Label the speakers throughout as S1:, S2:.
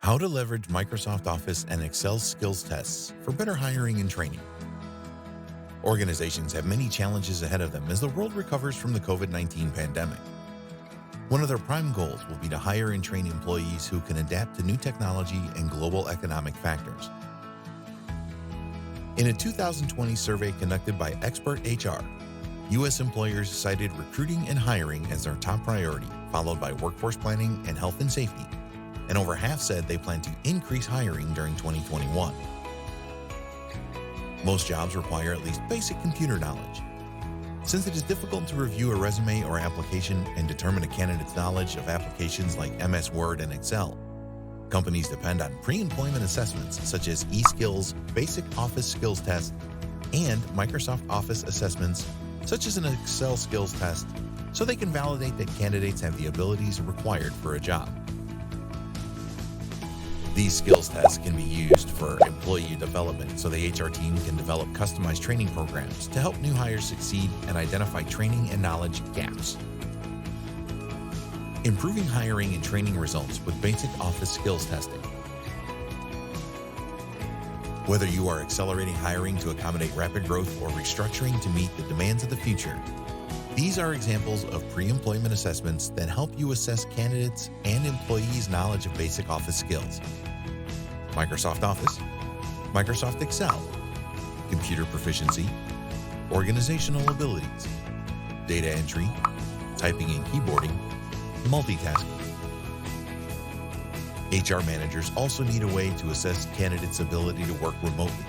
S1: How to leverage Microsoft Office and Excel skills tests for better hiring and training. Organizations have many challenges ahead of them as the world recovers from the COVID-19 pandemic. One of their prime goals will be to hire and train employees who can adapt to new technology and global economic factors. In a 2020 survey conducted by XpertHR, U.S. employers cited recruiting and hiring as their top priority, followed by workforce planning and health and safety, and over half said they plan to increase hiring during 2021. Most jobs require at least basic computer knowledge. Since it is difficult to review a resume or application and determine a candidate's knowledge of applications like MS Word and Excel, companies depend on pre-employment assessments such as eSkill's basic office skills test and Microsoft Office assessments such as an Excel skills test, so they can validate that candidates have the abilities required for a job. These skills tests can be used for employee development so the HR team can develop customized training programs to help new hires succeed and identify training and knowledge gaps. Improving hiring and training results with basic office skills testing. Whether you are accelerating hiring to accommodate rapid growth or restructuring to meet the demands of the future, these are examples of pre-employment assessments that help you assess candidates and employees' knowledge of basic office skills. Microsoft Office, Microsoft Excel, computer proficiency, organizational abilities, data entry, typing and keyboarding, multitasking. HR managers also need a way to assess candidates' ability to work remotely.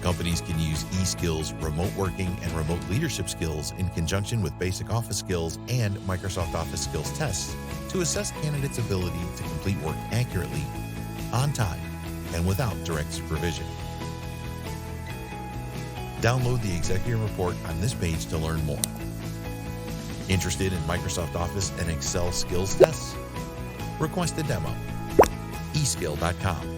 S1: Companies can use eSkill's remote working and remote leadership skills in conjunction with basic office skills and Microsoft Office skills tests to assess candidates' ability to complete work accurately, on time, and without direct supervision. Download the executive report on this page to learn more. Interested in Microsoft Office and Excel skills tests? Request a demo. eSkill.com.